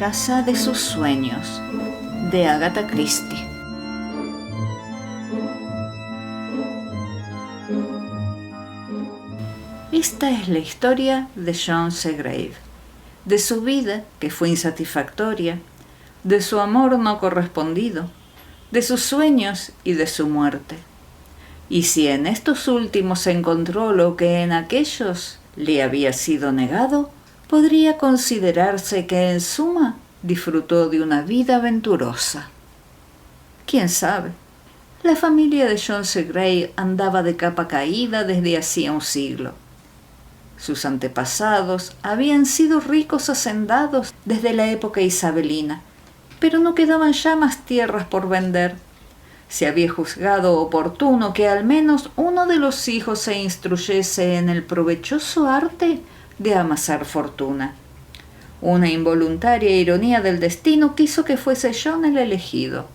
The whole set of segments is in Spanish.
casa de sus sueños, de Agatha Christie. Esta es la historia de John Segrave, de su vida que fue insatisfactoria, de su amor no correspondido, de sus sueños y de su muerte. Y si en estos últimos se encontró lo que en aquellos le había sido negado, podría considerarse que en suma disfrutó de una vida aventurosa. ¿Quién sabe? La familia de John Segrave andaba de capa caída desde hacía un siglo. Sus antepasados habían sido ricos hacendados desde la época isabelina, pero no quedaban ya más tierras por vender. Se había juzgado oportuno que al menos uno de los hijos se instruyese en el provechoso arte de amasar fortuna. Una involuntaria ironía del destino quiso que fuese John el elegido.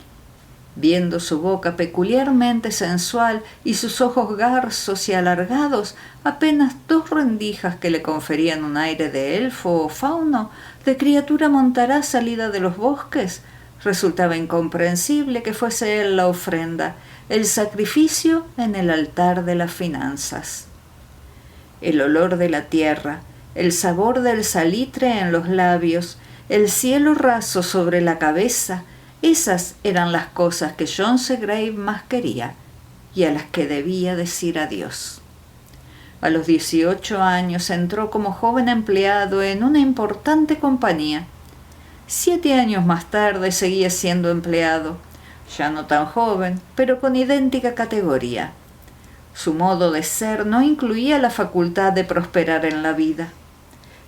Viendo su boca peculiarmente sensual y sus ojos garzos y alargados, apenas 2 rendijas que le conferían un aire de elfo o fauno, de criatura montaraz salida de los bosques, resultaba incomprensible que fuese él la ofrenda, el sacrificio en el altar de las finanzas. El olor de la tierra, el sabor del salitre en los labios, el cielo raso sobre la cabeza, esas eran las cosas que John Segrave más quería y a las que debía decir adiós. A los 18 años entró como joven empleado en una importante compañía. 7 años más tarde seguía siendo empleado, ya no tan joven, pero con idéntica categoría. Su modo de ser no incluía la facultad de prosperar en la vida.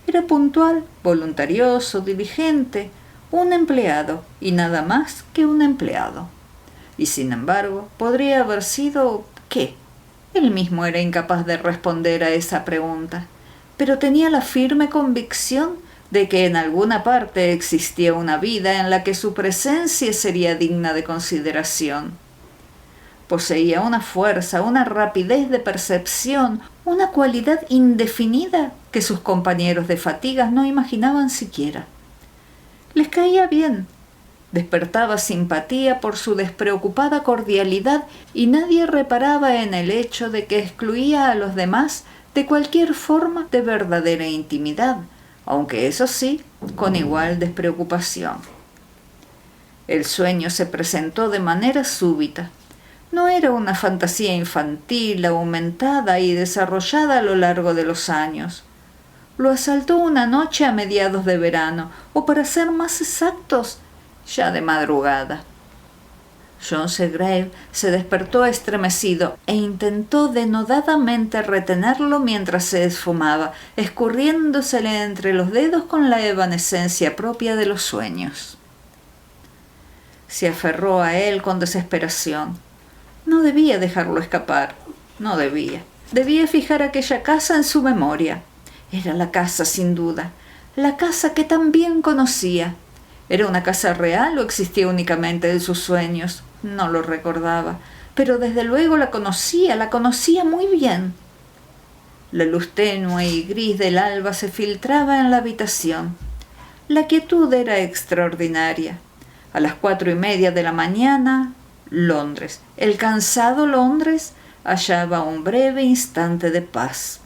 Era puntual, voluntarioso, diligente, un empleado y nada más que un empleado. Y sin embargo, podría haber sido ¿qué? Él mismo era incapaz de responder a esa pregunta, pero tenía la firme convicción de que en alguna parte existía una vida en la que su presencia sería digna de consideración. Poseía una fuerza, una rapidez de percepción, una cualidad indefinida que sus compañeros de fatigas no imaginaban siquiera. Les caía bien, despertaba simpatía por su despreocupada cordialidad y nadie reparaba en el hecho de que excluía a los demás de cualquier forma de verdadera intimidad, aunque eso sí, con igual despreocupación. El sueño se presentó de manera súbita. No era una fantasía infantil, aumentada y desarrollada a lo largo de los años. Lo asaltó una noche a mediados de verano, o para ser más exactos, ya de madrugada. John Segrave se despertó estremecido e intentó denodadamente retenerlo mientras se esfumaba, escurriéndosele entre los dedos con la evanescencia propia de los sueños. Se aferró a él con desesperación. No debía dejarlo escapar, no debía. Debía fijar aquella casa en su memoria. Era la casa, sin duda, la casa que tan bien conocía. ¿Era una casa real o existía únicamente en sus sueños? No lo recordaba, pero desde luego la conocía muy bien. La luz tenue y gris del alba se filtraba en la habitación. La quietud era extraordinaria. A las 4:30 de la mañana, Londres, el cansado Londres, hallaba un breve instante de paz.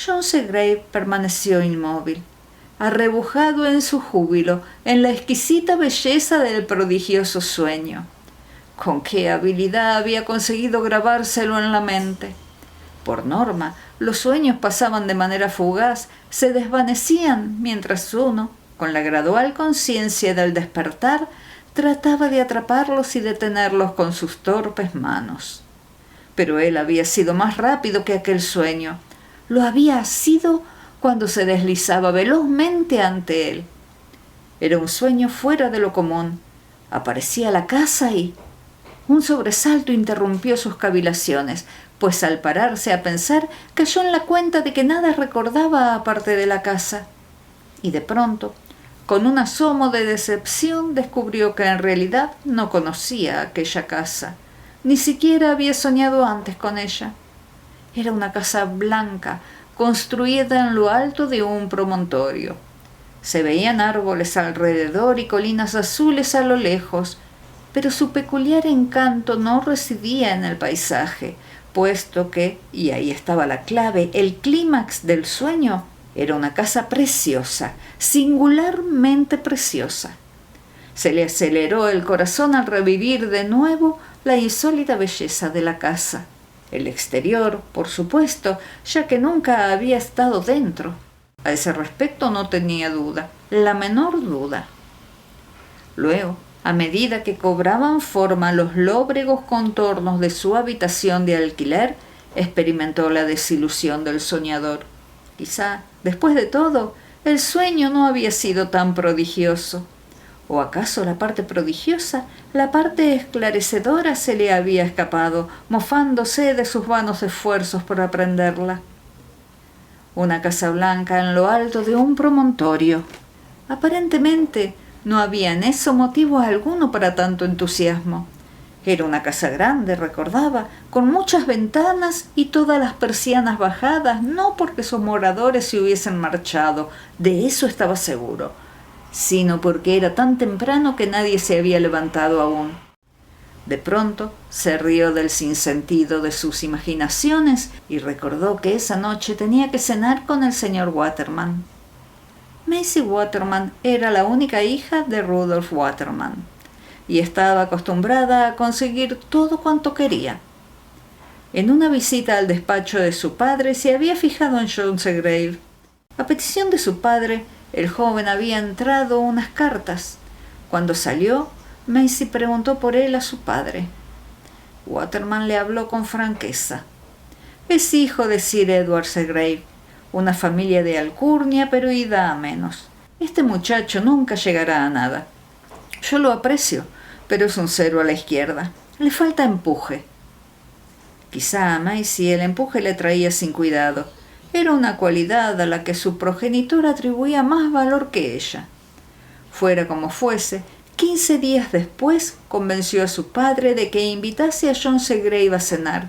John Segrave permaneció inmóvil, arrebujado en su júbilo, en la exquisita belleza del prodigioso sueño. Con qué habilidad había conseguido grabárselo en la mente. Por norma, los sueños pasaban de manera fugaz, se desvanecían, mientras uno, con la gradual conciencia del despertar, trataba de atraparlos y detenerlos con sus torpes manos. Pero él había sido más rápido que aquel sueño. Lo había sido cuando se deslizaba velozmente ante él. Era un sueño fuera de lo común. Aparecía la casa y... Un sobresalto interrumpió sus cavilaciones, pues al pararse a pensar cayó en la cuenta de que nada recordaba aparte de la casa. Y de pronto, con un asomo de decepción, descubrió que en realidad no conocía aquella casa. Ni siquiera había soñado antes con ella. Era una casa blanca, construida en lo alto de un promontorio. Se veían árboles alrededor y colinas azules a lo lejos, pero su peculiar encanto no residía en el paisaje, puesto que, y ahí estaba la clave, el clímax del sueño era una casa preciosa, singularmente preciosa. Se le aceleró el corazón al revivir de nuevo la insólita belleza de la casa. El exterior, por supuesto, ya que nunca había estado dentro. A ese respecto no tenía duda, la menor duda. Luego, a medida que cobraban forma los lóbregos contornos de su habitación de alquiler, experimentó la desilusión del soñador. Quizá, después de todo, el sueño no había sido tan prodigioso. ¿O acaso la parte prodigiosa, la parte esclarecedora se le había escapado, mofándose de sus vanos esfuerzos por aprenderla? Una casa blanca en lo alto de un promontorio. Aparentemente no había en eso motivo alguno para tanto entusiasmo. Era una casa grande, recordaba, con muchas ventanas y todas las persianas bajadas, no porque sus moradores se hubiesen marchado, de eso estaba seguro, sino porque era tan temprano que nadie se había levantado aún. De pronto se rió del sinsentido de sus imaginaciones y recordó que esa noche tenía que cenar con el señor Waterman. Maisie Waterman era la única hija de Rudolf Waterman y estaba acostumbrada a conseguir todo cuanto quería. En una visita al despacho de su padre se había fijado en John Segrave. A petición de su padre, el joven había entrado unas cartas. Cuando salió, Maisie preguntó por él a su padre. Waterman le habló con franqueza. Es hijo de Sir Edward Segrave, una familia de alcurnia, pero ida a menos. Este muchacho nunca llegará a nada. Yo lo aprecio, pero es un cero a la izquierda. Le falta empuje. Quizá a Maisie el empuje le traía sin cuidado. Era una cualidad a la que su progenitor atribuía más valor que ella. Fuera como fuese, 15 días después convenció a su padre de que invitase a John Segrave a cenar.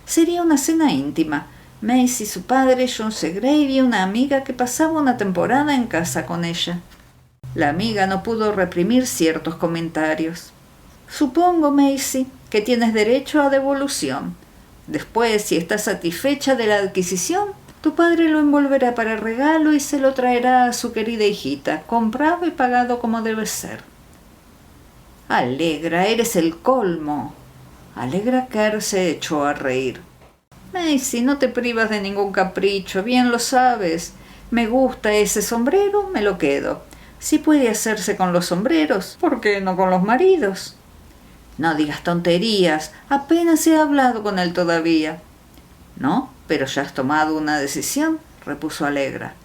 Sería una cena íntima. Maisie, su padre, John Segrave y una amiga que pasaba una temporada en casa con ella. La amiga no pudo reprimir ciertos comentarios. Supongo, Maisie, que tienes derecho a devolución. Después, si estás satisfecha de la adquisición, tu padre lo envolverá para regalo y se lo traerá a su querida hijita, comprado y pagado como debe ser. Allegra, eres el colmo. Allegra Kerr se echó a reír. Maisie, no te privas de ningún capricho, bien lo sabes. Me gusta ese sombrero, me lo quedo. Si puede hacerse con los sombreros, ¿por qué no con los maridos? No digas tonterías, apenas he hablado con él todavía. No, pero ya has tomado una decisión, repuso Allegra.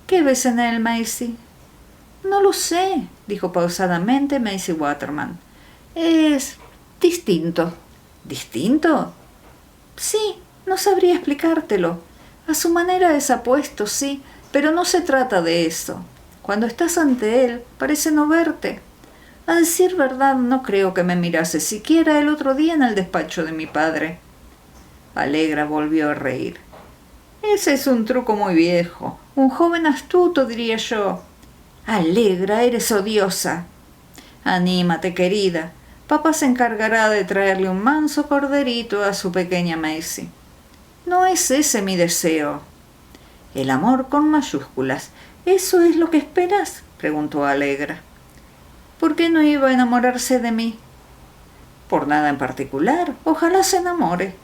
¿Qué ves en él, Maisie? No lo sé, dijo pausadamente Maisie Waterman. Es distinto. ¿Distinto? Sí, no sabría explicártelo. A su manera es apuesto, sí, pero no se trata de eso. Cuando estás ante él, parece no verte. A decir verdad, no creo que me mirase siquiera el otro día en el despacho de mi padre. Allegra volvió a reír. Ese es un truco muy viejo. Un joven astuto, diría yo. Allegra, eres odiosa. Anímate, querida. Papá se encargará de traerle un manso corderito a su pequeña Maisie. No es ese mi deseo. El amor con mayúsculas. ¿Eso es lo que esperas? Preguntó Allegra. ¿Por qué no iba a enamorarse de mí? Por nada en particular. Ojalá se enamore.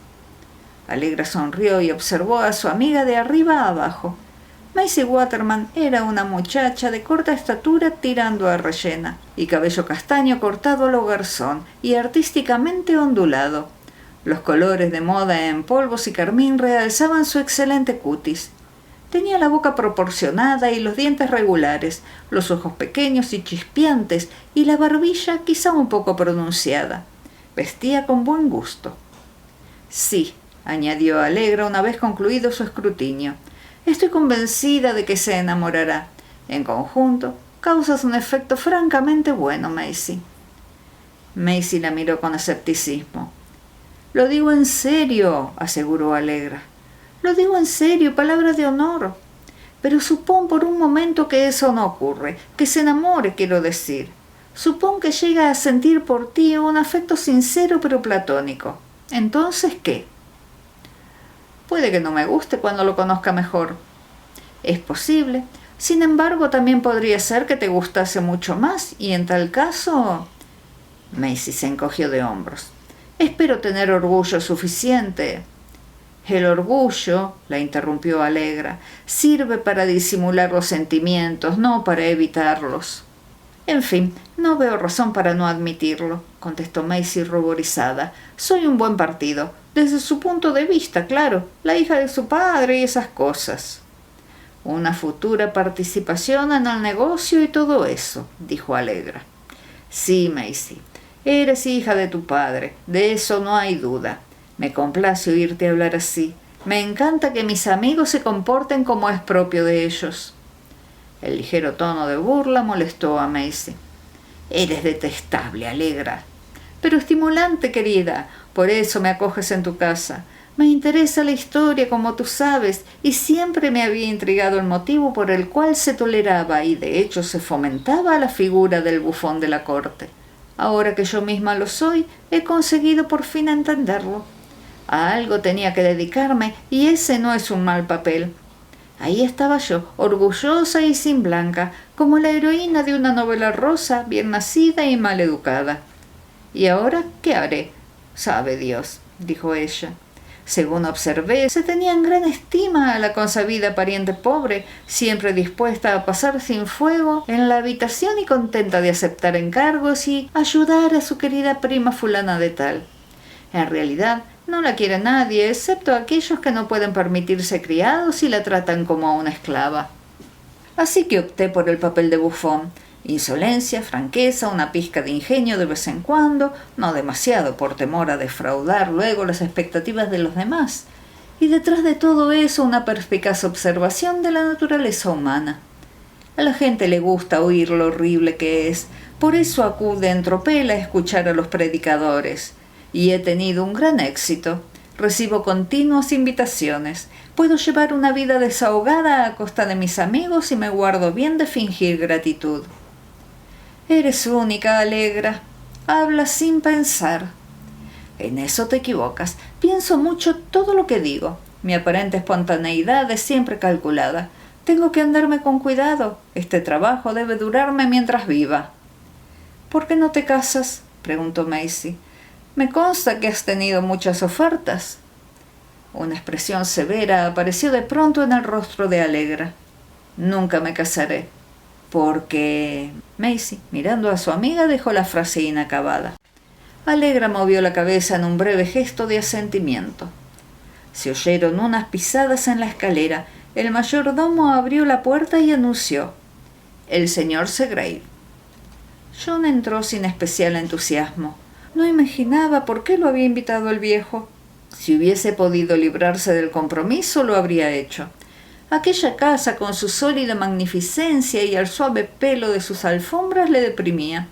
Allegra sonrió y observó a su amiga de arriba a abajo. Maisie Waterman era una muchacha de corta estatura tirando a rellena, y cabello castaño cortado a lo garzón y artísticamente ondulado. Los colores de moda en polvos y carmín realzaban su excelente cutis. Tenía la boca proporcionada y los dientes regulares, los ojos pequeños y chispeantes, y la barbilla quizá un poco pronunciada. Vestía con buen gusto. Sí, añadió Allegra una vez concluido su escrutinio. Estoy convencida de que se enamorará. En conjunto, causas un efecto francamente bueno, Maisie. Maisie la miró con escepticismo. Lo digo en serio, aseguró Allegra. Lo digo en serio, palabra de honor. Pero supón por un momento que eso no ocurre, que se enamore, quiero decir. Supón que llega a sentir por ti un afecto sincero pero platónico. ¿Entonces qué? Puede que no me guste cuando lo conozca mejor. Es posible. Sin embargo, también podría ser que te gustase mucho más, y en tal caso... Maisie se encogió de hombros. Espero tener orgullo suficiente. El orgullo, la interrumpió Allegra, sirve para disimular los sentimientos, no para evitarlos. En fin, no veo razón para no admitirlo, contestó Maisie ruborizada. Soy un buen partido, desde su punto de vista, claro, la hija de su padre y esas cosas. Una futura participación en el negocio y todo eso, dijo Allegra. Sí, Maisie, eres hija de tu padre, de eso no hay duda. Me complace oírte hablar así. Me encanta que mis amigos se comporten como es propio de ellos. El ligero tono de burla molestó a Maisie. Eres detestable, Allegra. Pero estimulante, querida. Por eso me acoges en tu casa. Me interesa la historia, como tú sabes, y siempre me había intrigado el motivo por el cual se toleraba y de hecho se fomentaba la figura del bufón de la corte. Ahora que yo misma lo soy, he conseguido por fin entenderlo. A algo tenía que dedicarme y ese no es un mal papel. Ahí estaba yo, orgullosa y sin blanca, como la heroína de una novela rosa, bien nacida y mal educada. ¿Y ahora qué haré? Sabe Dios, dijo ella. Según observé, se tenía en gran estima a la consabida pariente pobre, siempre dispuesta a pasar sin fuego en la habitación y contenta de aceptar encargos y ayudar a su querida prima fulana de tal. En realidad, no la quiere nadie, excepto aquellos que no pueden permitirse criados y la tratan como a una esclava. Así que opté por el papel de bufón. Insolencia, franqueza, una pizca de ingenio de vez en cuando, no demasiado por temor a defraudar luego las expectativas de los demás. Y detrás de todo eso una perspicaz observación de la naturaleza humana. A la gente le gusta oír lo horrible que es, por eso acude en tropel a escuchar a los predicadores. Y he tenido un gran éxito. Recibo continuas invitaciones. Puedo llevar una vida desahogada a costa de mis amigos y me guardo bien de fingir gratitud. Eres única, Allegra. Hablas sin pensar. En eso te equivocas. Pienso mucho todo lo que digo. Mi aparente espontaneidad es siempre calculada. Tengo que andarme con cuidado. Este trabajo debe durarme mientras viva. ¿Por qué no te casas?, preguntó Maisie. Me consta que has tenido muchas ofertas. Una expresión severa apareció de pronto en el rostro de Allegra. Nunca me casaré, porque... Maisie, mirando a su amiga, dejó la frase inacabada. Allegra movió la cabeza en un breve gesto de asentimiento. Se oyeron unas pisadas en la escalera. El mayordomo abrió la puerta y anunció: el señor Segrave. John entró sin especial entusiasmo. No imaginaba por qué lo había invitado el viejo. Si hubiese podido librarse del compromiso, lo habría hecho. Aquella casa, con su sólida magnificencia y el suave pelo de sus alfombras, le deprimía.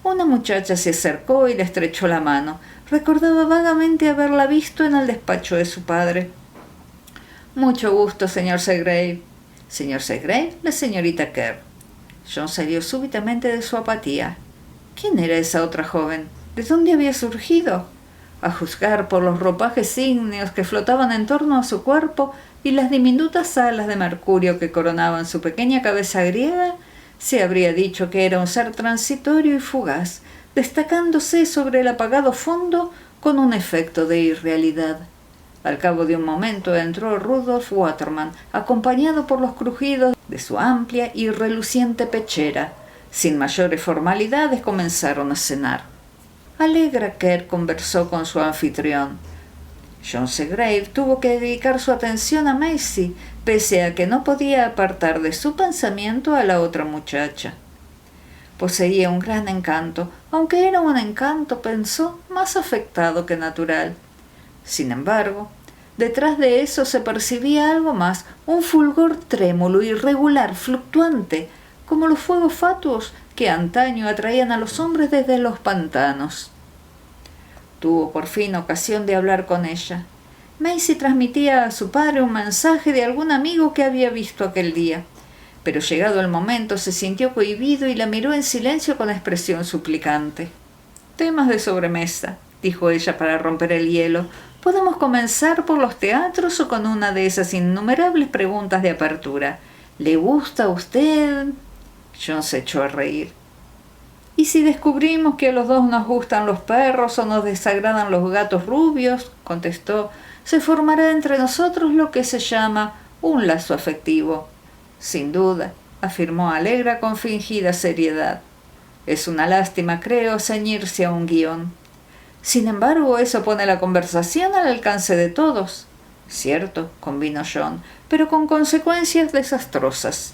Una muchacha se acercó y le estrechó la mano. Recordaba vagamente haberla visto en el despacho de su padre. Mucho gusto, señor Segrave. Señor Segrave, la señorita Kerr. John salió súbitamente de su apatía. ¿Quién era esa otra joven? ¿De dónde había surgido? A juzgar por los ropajes ígneos que flotaban en torno a su cuerpo y las diminutas alas de mercurio que coronaban su pequeña cabeza griega, se habría dicho que era un ser transitorio y fugaz, destacándose sobre el apagado fondo con un efecto de irrealidad. Al cabo de un momento entró Rudolf Waterman, acompañado por los crujidos de su amplia y reluciente pechera. Sin mayores formalidades comenzaron a cenar. Allegra Kerr conversó con su anfitrión. John Segrave tuvo que dedicar su atención a Maisie, pese a que no podía apartar de su pensamiento a la otra muchacha. Poseía un gran encanto, aunque era un encanto, pensó, más afectado que natural. Sin embargo, detrás de eso se percibía algo más, un fulgor trémulo, irregular, fluctuante, como los fuegos fatuos que antaño atraían a los hombres desde los pantanos. Tuvo por fin ocasión de hablar con ella. Maisie transmitía a su padre un mensaje de algún amigo que había visto aquel día, pero llegado el momento se sintió cohibido y la miró en silencio con expresión suplicante. «Temas de sobremesa», dijo ella para romper el hielo. «Podemos comenzar por los teatros o con una de esas innumerables preguntas de apertura. ¿Le gusta a usted?» John se echó a reír. «¿Y si descubrimos que a los dos nos gustan los perros o nos desagradan los gatos rubios?», contestó. «Se formará entre nosotros lo que se llama un lazo afectivo». «Sin duda», afirmó Allegra con fingida seriedad. «Es una lástima, creo, ceñirse a un guión. Sin embargo, eso pone la conversación al alcance de todos». «Cierto», convino John, «pero con consecuencias desastrosas.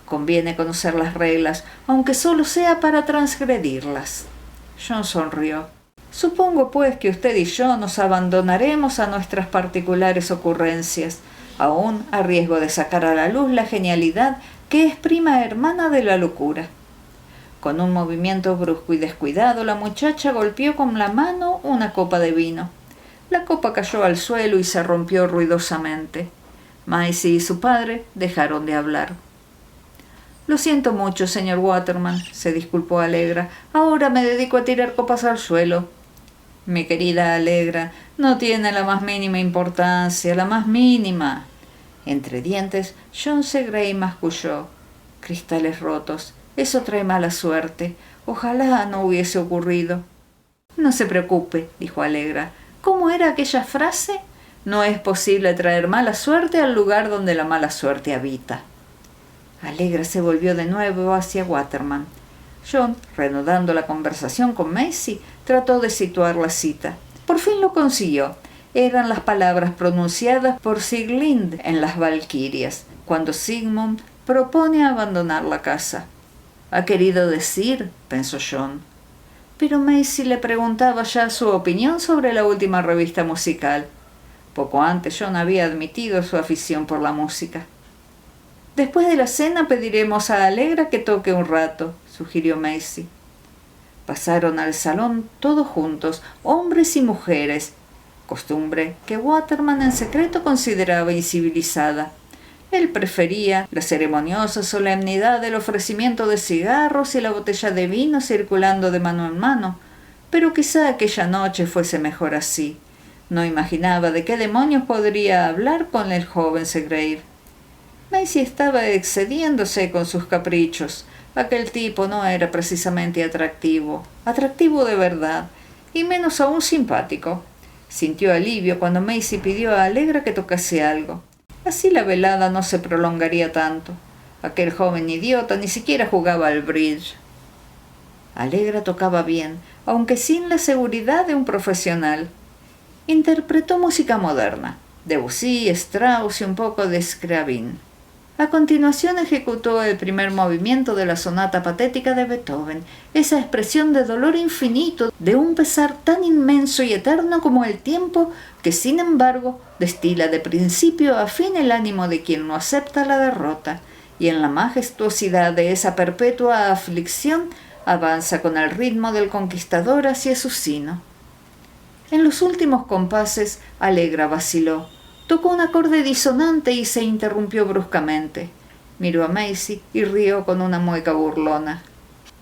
Conviene conocer las reglas, aunque solo sea para transgredirlas». John sonrió. «Supongo, pues, que usted y yo nos abandonaremos a nuestras particulares ocurrencias, aún a riesgo de sacar a la luz la genialidad que es prima hermana de la locura». Con un movimiento brusco y descuidado, la muchacha golpeó con la mano una copa de vino. La copa cayó al suelo y se rompió ruidosamente. Maisie y su padre dejaron de hablar. «Lo siento mucho, señor Waterman», se disculpó Allegra. «Ahora me dedico a tirar copas al suelo». «Mi querida Allegra, no tiene la más mínima importancia, la más mínima». Entre dientes, John Segrave masculló. «Cristales rotos. Eso trae mala suerte. Ojalá no hubiese ocurrido». «No se preocupe», dijo Allegra. «¿Cómo era aquella frase? No es posible traer mala suerte al lugar donde la mala suerte habita». Allegra se volvió de nuevo hacia Waterman. John, reanudando la conversación con Maisie, trató de situar la cita. Por fin lo consiguió. Eran las palabras pronunciadas por Sieglind en Las Valquirias, cuando Sigmund propone abandonar la casa. «Ha querido decir», pensó John. Pero Maisie le preguntaba ya su opinión sobre la última revista musical. Poco antes John había admitido su afición por la música. «Después de la cena pediremos a Allegra que toque un rato», sugirió Maisie. Pasaron al salón todos juntos, hombres y mujeres, costumbre que Waterman en secreto consideraba incivilizada. Él prefería la ceremoniosa solemnidad del ofrecimiento de cigarros y la botella de vino circulando de mano en mano, pero quizá aquella noche fuese mejor así. No imaginaba de qué demonios podría hablar con el joven Segrave. Maisie estaba excediéndose con sus caprichos. Aquel tipo no era precisamente atractivo de verdad, y menos aún simpático. Sintió alivio cuando Maisie pidió a Allegra que tocase algo. Así la velada no se prolongaría tanto. Aquel joven idiota ni siquiera jugaba al bridge. Allegra tocaba bien, aunque sin la seguridad de un profesional. Interpretó música moderna, Debussy, Strauss y un poco de Scriabin. A continuación ejecutó el primer movimiento de la sonata patética de Beethoven, esa expresión de dolor infinito, de un pesar tan inmenso y eterno como el tiempo, que sin embargo destila de principio a fin el ánimo de quien no acepta la derrota, y en la majestuosidad de esa perpetua aflicción avanza con el ritmo del conquistador hacia su sino. En los últimos compases, Allegra vaciló. Tocó un acorde disonante y se interrumpió bruscamente. Miró a Maisie y rió con una mueca burlona.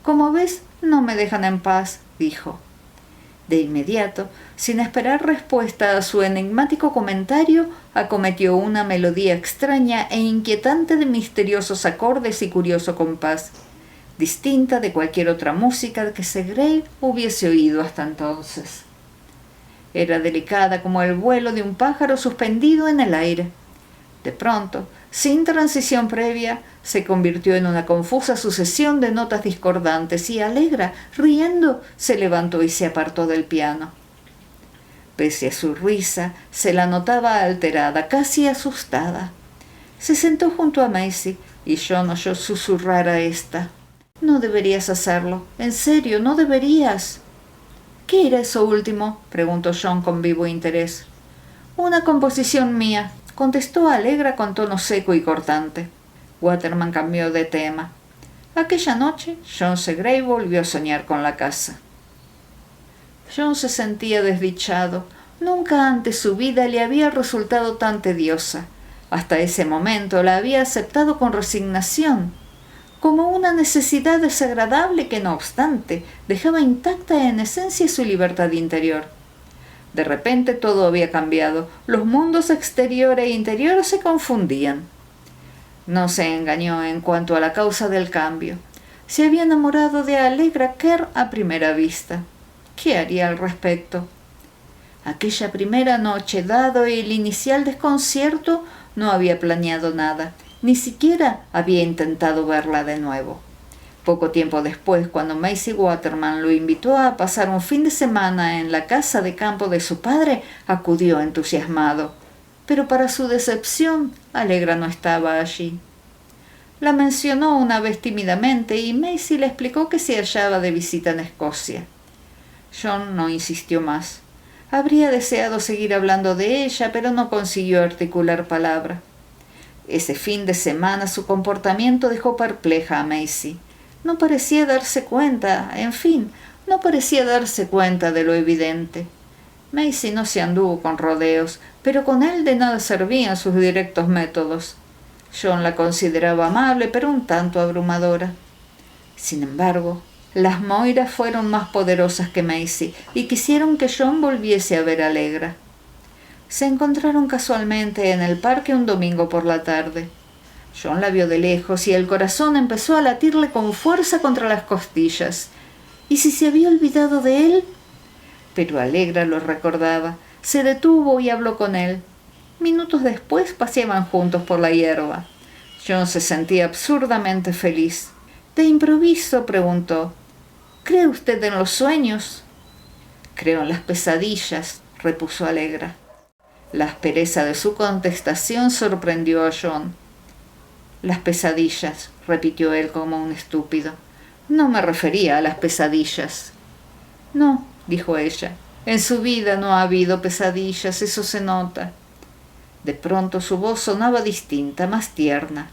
«Como ves, no me dejan en paz», dijo. De inmediato, sin esperar respuesta a su enigmático comentario, acometió una melodía extraña e inquietante de misteriosos acordes y curioso compás, distinta de cualquier otra música que Segrave hubiese oído hasta entonces. Era delicada como el vuelo de un pájaro suspendido en el aire. De pronto, sin transición previa, se convirtió en una confusa sucesión de notas discordantes y Allegra, riendo, se levantó y se apartó del piano. Pese a su risa, se la notaba alterada, casi asustada. Se sentó junto a Maisie y John oyó susurrar a ésta: «No deberías hacerlo. En serio, no deberías». «¿Qué era eso último?», preguntó John con vivo interés. «Una composición mía», contestó Allegra con tono seco y cortante. Waterman cambió de tema. Aquella noche, John Segrave volvió a soñar con la casa. John se sentía desdichado. Nunca antes su vida le había resultado tan tediosa. Hasta ese momento la había aceptado con resignación, como una necesidad desagradable que, no obstante, dejaba intacta en esencia su libertad interior. De repente todo había cambiado. Los mundos exterior e interior se confundían. No se engañó en cuanto a la causa del cambio. Se había enamorado de Allegra Kerr a primera vista. ¿Qué haría al respecto? Aquella primera noche, dado el inicial desconcierto, no había planeado nada, ni siquiera había intentado verla de nuevo. Poco tiempo después, cuando Maisie Waterman lo invitó a pasar un fin de semana en la casa de campo de su padre, acudió entusiasmado. Pero para su decepción, Allegra no estaba allí. La mencionó una vez tímidamente y Maisie le explicó que se hallaba de visita en Escocia. John no insistió más. Habría deseado seguir hablando de ella, pero no consiguió articular palabra. Ese fin de semana su comportamiento dejó perpleja a Maisie. No parecía darse cuenta, no parecía darse cuenta de lo evidente. Maisie no se anduvo con rodeos, pero con él de nada servían sus directos métodos. John la consideraba amable, pero un tanto abrumadora. Sin embargo, las Moiras fueron más poderosas que Maisie y quisieron que John volviese a ver a Allegra. Se encontraron casualmente en el parque un domingo por la tarde. John la vio de lejos y el corazón empezó a latirle con fuerza contra las costillas. ¿Y si se había olvidado de él? Pero Allegra lo recordaba. Se detuvo y habló con él. Minutos después paseaban juntos por la hierba. John se sentía absurdamente feliz. De improviso preguntó: ¿Cree usted en los sueños? Creo en las pesadillas, repuso Allegra. La aspereza de su contestación sorprendió a John. Las pesadillas, repitió él como un estúpido. No me refería a las pesadillas. No, dijo ella. En su vida no ha habido pesadillas, eso se nota. De pronto su voz sonaba distinta, más tierna.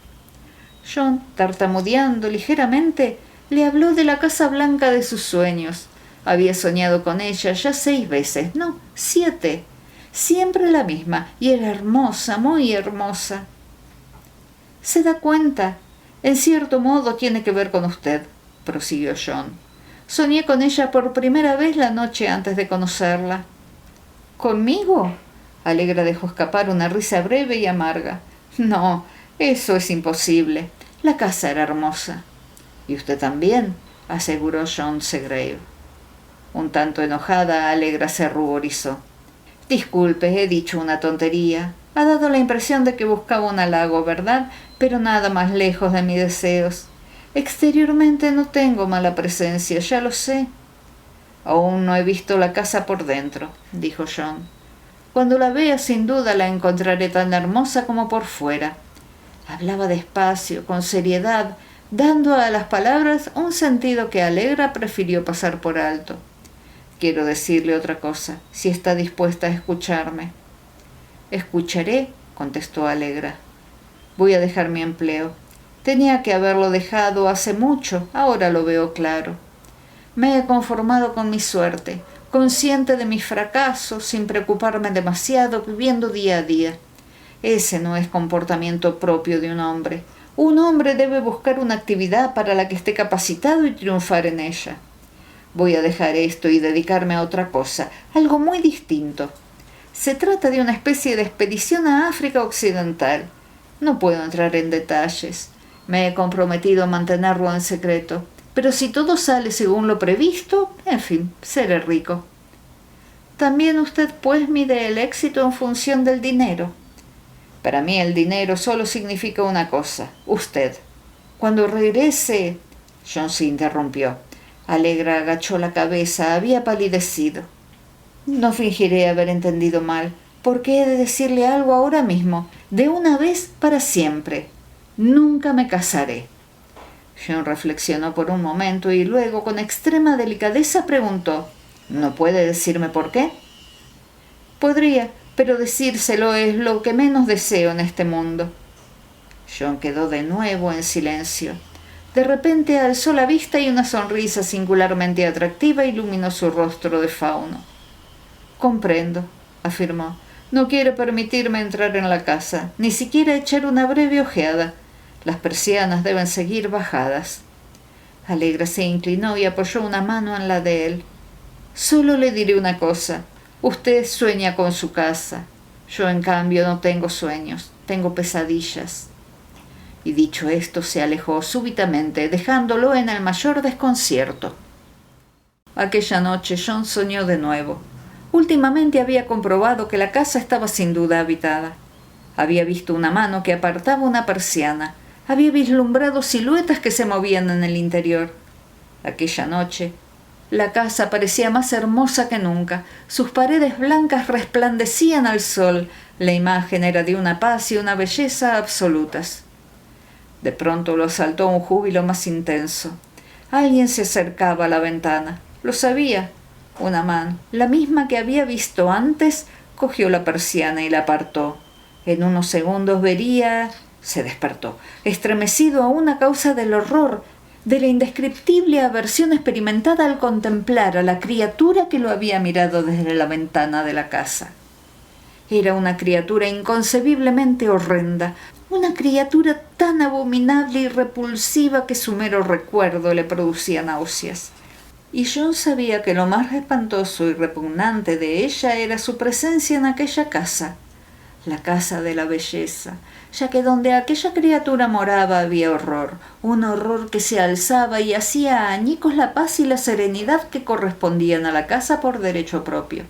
John, tartamudeando ligeramente, le habló de la casa blanca de sus sueños. Había soñado con ella ya 6 veces, no, 7. Siempre la misma, y era hermosa, muy hermosa. ¿Se da cuenta? En cierto modo tiene que ver con usted, prosiguió John. Soñé con ella por primera vez la noche antes de conocerla. ¿Conmigo? Allegra dejó escapar una risa breve y amarga. No, eso es imposible. La casa era hermosa. Y usted también, aseguró John Segrave. Un tanto enojada, Allegra se ruborizó. Disculpe, he dicho una tontería. Ha dado la impresión de que buscaba un halago, ¿verdad? Pero nada más lejos de mis deseos. Exteriormente no tengo mala presencia, ya lo sé. Aún no he visto la casa por dentro, dijo John. Cuando la vea, sin duda la encontraré tan hermosa como por fuera. Hablaba despacio, con seriedad, dando a las palabras un sentido que Allegra prefirió pasar por alto. Quiero decirle otra cosa, si está dispuesta a escucharme. Escucharé, contestó Allegra. Voy a dejar mi empleo. Tenía que haberlo dejado hace mucho, ahora lo veo claro. Me he conformado con mi suerte, consciente de mis fracasos, sin preocuparme demasiado, viviendo día a día. Ese no es comportamiento propio de un hombre. Un hombre debe buscar una actividad para la que esté capacitado y triunfar en ella. Voy a dejar esto y dedicarme a otra cosa, algo muy distinto. Se trata de una especie de expedición a África Occidental. No puedo entrar en detalles. Me he comprometido a mantenerlo en secreto. Pero si todo sale según lo previsto, en fin, seré rico. También usted, pues, mide el éxito en función del dinero. Para mí el dinero solo significa una cosa, usted. Cuando regrese... John se interrumpió. Allegra agachó la cabeza, había palidecido. No fingiré haber entendido mal, porque he de decirle algo ahora mismo, de una vez para siempre. Nunca me casaré. John reflexionó por un momento y luego, con extrema delicadeza, preguntó: ¿No puede decirme por qué? Podría, pero decírselo es lo que menos deseo en este mundo. John quedó de nuevo en silencio. De repente alzó la vista y una sonrisa singularmente atractiva iluminó su rostro de fauno. Comprendo, afirmó. No quiere permitirme entrar en la casa, ni siquiera echar una breve ojeada. Las persianas deben seguir bajadas. Allegra se inclinó y apoyó una mano en la de él. Solo le diré una cosa. Usted sueña con su casa. Yo, en cambio, no tengo sueños, tengo pesadillas. Y dicho esto, se alejó súbitamente, dejándolo en el mayor desconcierto. Aquella noche John soñó de nuevo. Últimamente había comprobado que la casa estaba sin duda habitada. Había visto una mano que apartaba una persiana. Había vislumbrado siluetas que se movían en el interior. Aquella noche la casa parecía más hermosa que nunca. Sus paredes blancas resplandecían al sol. La imagen era de una paz y una belleza absolutas. De pronto lo asaltó un júbilo más intenso. Alguien se acercaba a la ventana. Lo sabía. Una mano, la misma que había visto antes, cogió la persiana y la apartó. En unos segundos vería... Se despertó, estremecido aún a causa del horror, de la indescriptible aversión experimentada al contemplar a la criatura que lo había mirado desde la ventana de la casa. Era una criatura inconcebiblemente horrenda, una criatura tan abominable y repulsiva que su mero recuerdo le producía náuseas. Y John sabía que lo más espantoso y repugnante de ella era su presencia en aquella casa, la casa de la belleza, ya que donde aquella criatura moraba había horror, un horror que se alzaba y hacía añicos la paz y la serenidad que correspondían a la casa por derecho propio.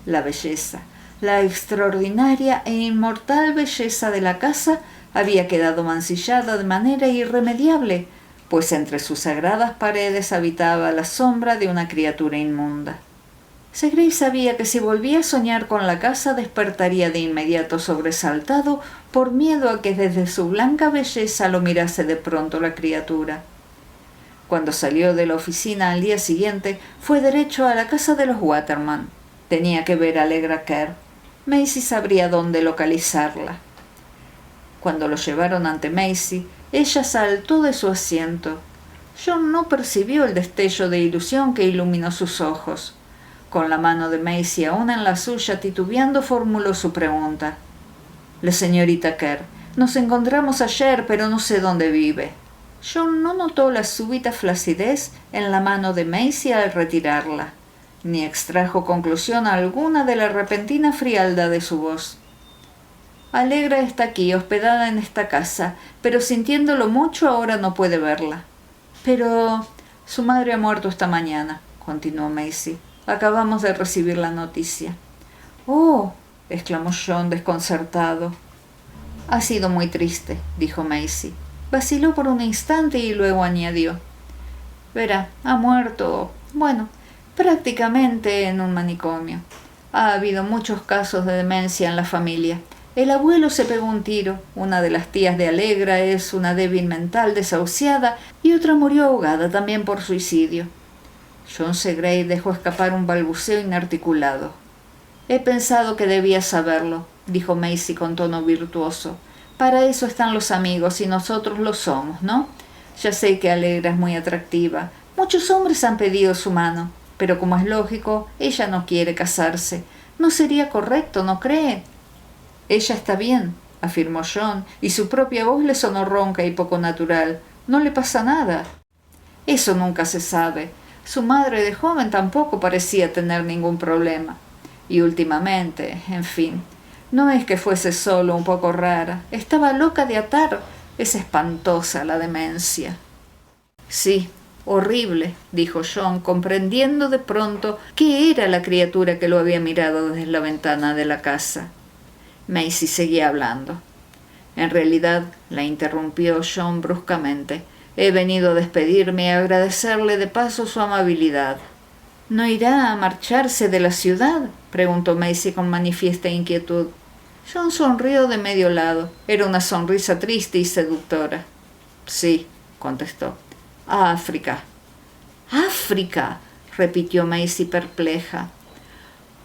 La belleza, la extraordinaria e inmortal belleza de la casa había quedado mancillada de manera irremediable, pues entre sus sagradas paredes habitaba la sombra de una criatura inmunda. Segrave sabía que si volvía a soñar con la casa despertaría de inmediato sobresaltado por miedo a que desde su blanca belleza lo mirase de pronto la criatura. Cuando salió de la oficina al día siguiente, fue derecho a la casa de los Waterman. Tenía que ver a Allegra Kerr. Maisie sabría dónde localizarla. Cuando lo llevaron ante Maisie, ella saltó de su asiento. John no percibió el destello de ilusión que iluminó sus ojos. Con la mano de Maisie aún en la suya, titubeando, formuló su pregunta. La señorita Kerr. Nos encontramos ayer, pero no sé dónde vive. John no notó la súbita flacidez en la mano de Maisie al retirarla, ni extrajo conclusión alguna de la repentina frialdad de su voz. Allegra está aquí, hospedada en esta casa, pero sintiéndolo mucho ahora no puede verla. Pero su madre ha muerto esta mañana, continuó Maisie. Acabamos de recibir la noticia. «Oh», exclamó John desconcertado. «Ha sido muy triste», dijo Maisie. Vaciló por un instante y luego añadió. «Verá, ha muerto, bueno, prácticamente en un manicomio. Ha habido muchos casos de demencia en la familia. El abuelo se pegó un tiro, una de las tías de Allegra es una débil mental desahuciada y otra murió ahogada también por suicidio». John Segrave dejó escapar un balbuceo inarticulado. «He pensado que debía saberlo», dijo Maisie con tono virtuoso. «Para eso están los amigos y nosotros lo somos, ¿no? Ya sé que Allegra es muy atractiva. Muchos hombres han pedido su mano, pero como es lógico, ella no quiere casarse. No sería correcto, ¿no cree?» «Ella está bien», afirmó John, y su propia voz le sonó ronca y poco natural. «No le pasa nada». «Eso nunca se sabe. Su madre de joven tampoco parecía tener ningún problema. Y últimamente, en fin, no es que fuese solo un poco rara. Estaba loca de atar. Es espantosa la demencia». «Sí, horrible», dijo John, comprendiendo de pronto qué era la criatura que lo había mirado desde la ventana de la casa. Maisie seguía hablando. «En realidad», la interrumpió John bruscamente, «he venido a despedirme y a agradecerle de paso su amabilidad». «¿No irá a marcharse de la ciudad?», preguntó Maisie con manifiesta inquietud. John sonrió de medio lado. Era una sonrisa triste y seductora. «Sí», contestó. «A África». «¿África?», repitió Maisie perpleja.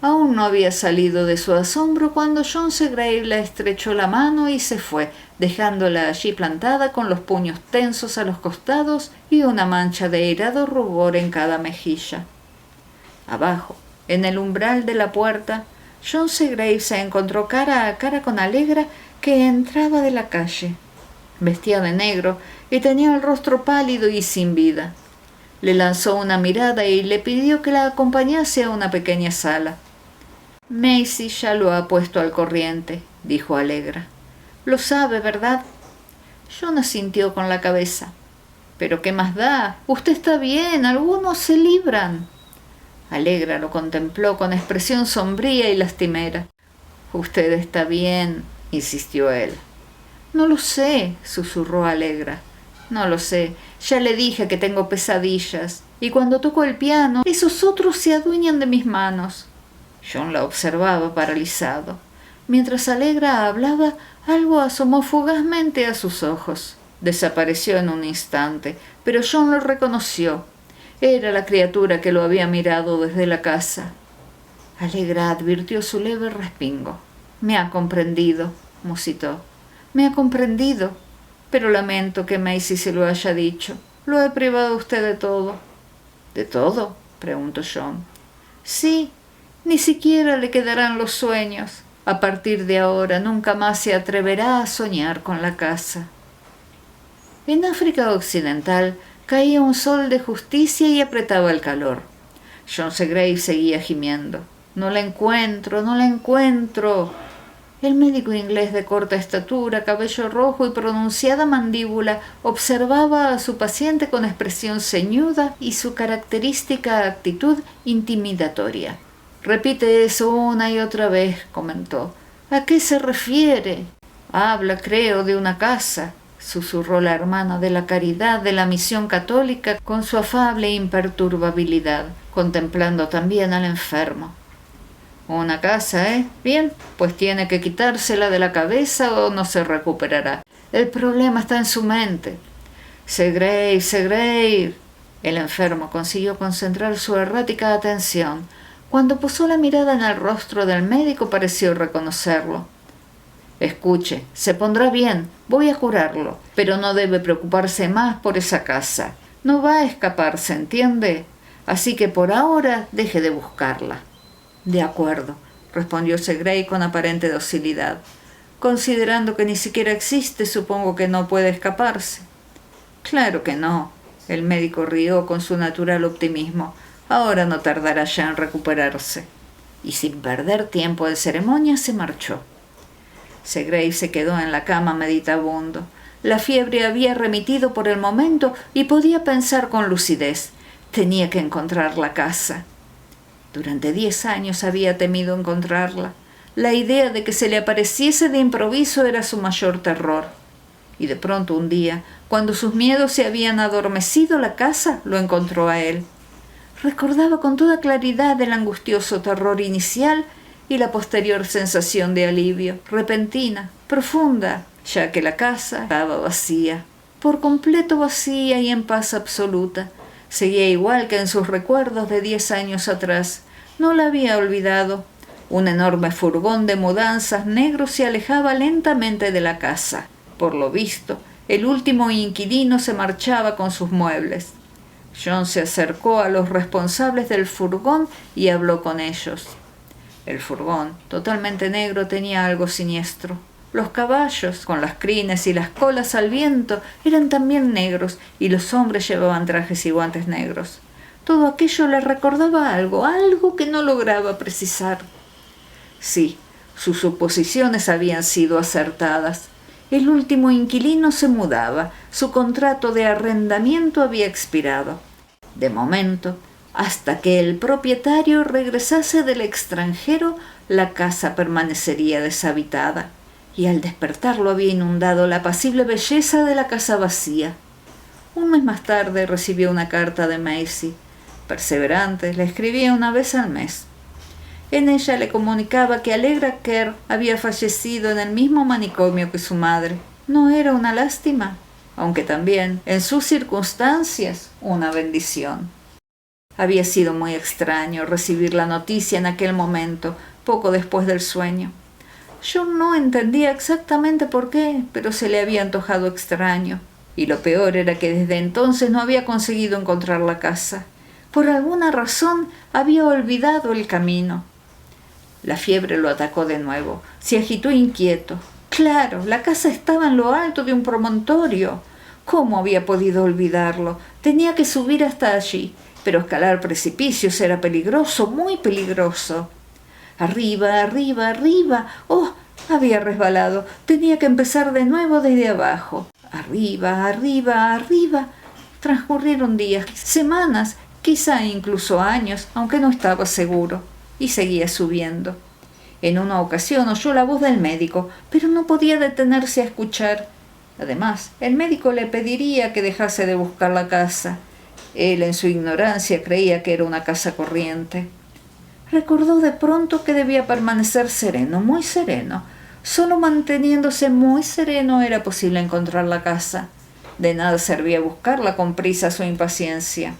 Aún no había salido de su asombro cuando John Segrave la estrechó la mano y se fue, dejándola allí plantada con los puños tensos a los costados y una mancha de airado rubor en cada mejilla. Abajo, en el umbral de la puerta, John Segrave se encontró cara a cara con Allegra, que entraba de la calle. Vestía de negro y tenía el rostro pálido y sin vida. Le lanzó una mirada y le pidió que la acompañase a una pequeña sala. «Maisie ya lo ha puesto al corriente», dijo Allegra. «Lo sabe, ¿verdad?» John asintió con la cabeza. «¿Pero qué más da? Usted está bien, algunos se libran». Allegra lo contempló con expresión sombría y lastimera. «Usted está bien», insistió él. «No lo sé», susurró Allegra. «No lo sé. Ya le dije que tengo pesadillas. Y cuando toco el piano, esos otros se adueñan de mis manos». John la observaba paralizado. Mientras Allegra hablaba, algo asomó fugazmente a sus ojos. Desapareció en un instante, pero John lo reconoció. Era la criatura que lo había mirado desde la casa. Allegra advirtió su leve respingo. «Me ha comprendido», musitó. «Me ha comprendido. Pero lamento que Maisie se lo haya dicho. Lo he privado a usted de todo». «¿De todo?», preguntó John. «Sí. Ni siquiera le quedarán los sueños. A partir de ahora nunca más se atreverá a soñar con la casa». En África Occidental caía un sol de justicia y apretaba el calor. John Segrave seguía gimiendo. «No la encuentro, no la encuentro». El médico inglés de corta estatura, cabello rojo y pronunciada mandíbula observaba a su paciente con expresión ceñuda y su característica actitud intimidatoria. «Repite eso una y otra vez», comentó. «¿A qué se refiere?» «Habla, creo, de una casa», susurró la hermana de la caridad de la misión católica con su afable imperturbabilidad, contemplando también al enfermo. «Una casa, ¿eh? Bien, pues tiene que quitársela de la cabeza o no se recuperará. El problema está en su mente». «Segrave, Segrave». El enfermo consiguió concentrar su errática atención. Cuando posó la mirada en el rostro del médico pareció reconocerlo. «Escuche, se pondrá bien, voy a curarlo, pero no debe preocuparse más por esa casa. No va a escaparse, ¿entiende? Así que por ahora deje de buscarla». «De acuerdo», respondió Segrave con aparente docilidad. «Considerando que ni siquiera existe, supongo que no puede escaparse». «Claro que no». El médico rió con su natural optimismo. «Ahora no tardará ya en recuperarse». Y sin perder tiempo de ceremonia se marchó. Segrave se quedó en la cama meditabundo. La fiebre había remitido por el momento y podía pensar con lucidez. Tenía que encontrar la casa. Durante 10 años había temido encontrarla. La idea de que se le apareciese de improviso era su mayor terror. Y de pronto un día, cuando sus miedos se habían adormecido, la casa lo encontró a él. Recordaba con toda claridad el angustioso terror inicial y la posterior sensación de alivio, repentina, profunda, ya que la casa estaba vacía, por completo vacía y en paz absoluta. Seguía igual que en sus recuerdos de 10 años atrás. No la había olvidado. Un enorme furgón de mudanzas negro se alejaba lentamente de la casa. Por lo visto, el último inquilino se marchaba con sus muebles. John se acercó a los responsables del furgón y habló con ellos. El furgón, totalmente negro, tenía algo siniestro. Los caballos, con las crines y las colas al viento, eran también negros, y los hombres llevaban trajes y guantes negros. Todo aquello le recordaba algo que no lograba precisar. Sí, sus suposiciones habían sido acertadas. El último inquilino se mudaba, su contrato de arrendamiento había expirado. De momento, hasta que el propietario regresase del extranjero, la casa permanecería deshabitada, y al despertar lo había inundado la apacible belleza de la casa vacía. Un mes más tarde recibió una carta de Maisie. Perseverante, le escribía una vez al mes. En ella le comunicaba que Allegra Kerr había fallecido en el mismo manicomio que su madre. ¿No era una lástima? Aunque también, en sus circunstancias, una bendición. Había sido muy extraño recibir la noticia en aquel momento, poco después del sueño. Yo no entendía exactamente por qué, pero se le había antojado extraño. Y lo peor era que desde entonces no había conseguido encontrar la casa. Por alguna razón había olvidado el camino. La fiebre lo atacó de nuevo. Se agitó inquieto. Claro, la casa estaba en lo alto de un promontorio. ¿Cómo había podido olvidarlo? Tenía que subir hasta allí, pero escalar precipicios era peligroso, muy peligroso. Arriba, arriba, arriba. ¡Oh! Había resbalado. Tenía que empezar de nuevo desde abajo. Arriba, arriba, arriba. Transcurrieron días, semanas, quizá incluso años, aunque no estaba seguro, y seguía subiendo. En una ocasión oyó la voz del médico, pero no podía detenerse a escuchar. Además, el médico le pediría que dejase de buscar la casa. Él, en su ignorancia, creía que era una casa corriente. Recordó de pronto que debía permanecer sereno, muy sereno. Solo manteniéndose muy sereno era posible encontrar la casa. De nada servía buscarla con prisas o impaciencia.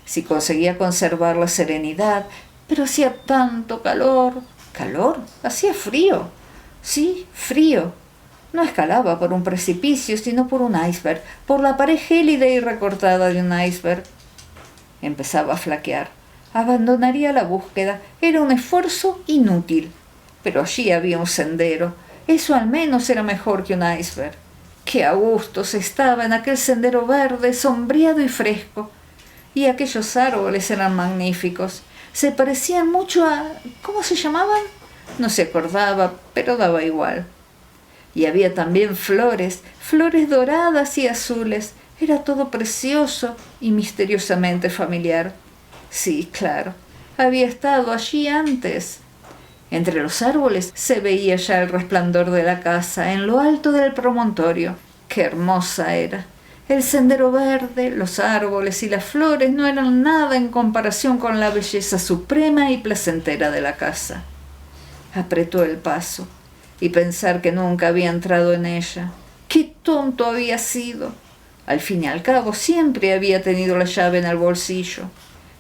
Si conseguía conservar la serenidad, pero hacía tanto calor. ¿Calor? Hacía frío. Sí, frío. No escalaba por un precipicio, sino por un iceberg, por la pared gélida y recortada de un iceberg. Empezaba a flaquear. Abandonaría la búsqueda. Era un esfuerzo inútil. Pero allí había un sendero. Eso al menos era mejor que un iceberg. Qué a gusto se estaba en aquel sendero verde, sombreado y fresco. Y aquellos árboles eran magníficos. Se parecían mucho a... ¿Cómo se llamaban? No se acordaba, pero daba igual. Y había también flores, flores doradas y azules. Era todo precioso y misteriosamente familiar. Sí, claro, había estado allí antes. Entre los árboles se veía ya el resplandor de la casa, en lo alto del promontorio. ¡Qué hermosa era! El sendero verde, los árboles y las flores no eran nada en comparación con la belleza suprema y placentera de la casa. Apretó el paso, y pensar que nunca había entrado en ella. ¡Qué tonto había sido! Al fin y al cabo siempre había tenido la llave en el bolsillo.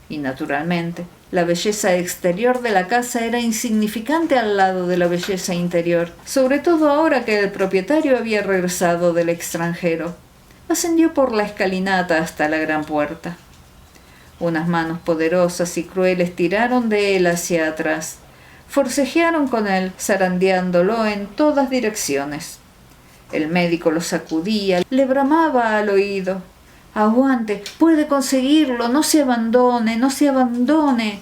Y naturalmente, la belleza exterior de la casa era insignificante al lado de la belleza interior, sobre todo ahora que el propietario había regresado del extranjero. Ascendió por la escalinata hasta la gran puerta. Unas manos poderosas y crueles tiraron de él hacia atrás. Forcejearon con él, zarandeándolo en todas direcciones. El médico lo sacudía, le bramaba al oído. «Aguante, puede conseguirlo, no se abandone, no se abandone».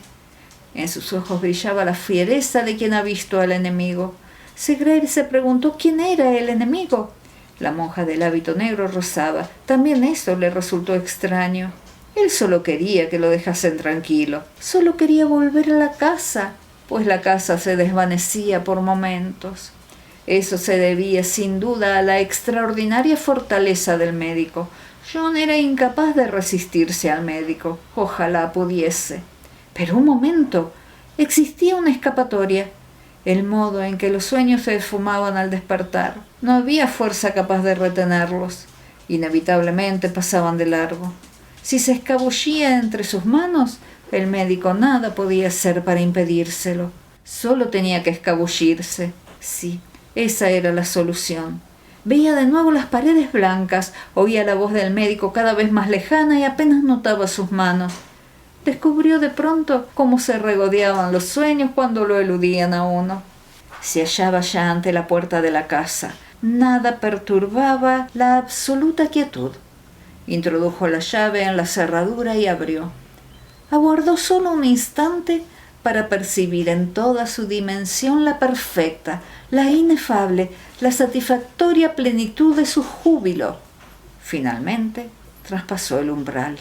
En sus ojos brillaba la fiereza de quien ha visto al enemigo. Segrave se preguntó quién era el enemigo. La monja del hábito negro rozaba. También eso le resultó extraño. Él solo quería que lo dejasen tranquilo. Solo quería volver a la casa, pues la casa se desvanecía por momentos. Eso se debía sin duda a la extraordinaria fortaleza del médico. John era incapaz de resistirse al médico. Ojalá pudiese. Pero un momento. Existía una escapatoria. El modo en que los sueños se esfumaban al despertar. No había fuerza capaz de retenerlos. Inevitablemente pasaban de largo. Si se escabullía entre sus manos, el médico nada podía hacer para impedírselo. Solo tenía que escabullirse. Sí, esa era la solución. Veía de nuevo las paredes blancas, oía la voz del médico cada vez más lejana y apenas notaba sus manos. Descubrió de pronto cómo se regodeaban los sueños cuando lo eludían a uno. Se hallaba ya ante la puerta de la casa. Nada perturbaba la absoluta quietud. Introdujo la llave en la cerradura y abrió. Aguardó solo un instante para percibir en toda su dimensión la perfecta, la inefable, la satisfactoria plenitud de su júbilo. Finalmente traspasó el umbral.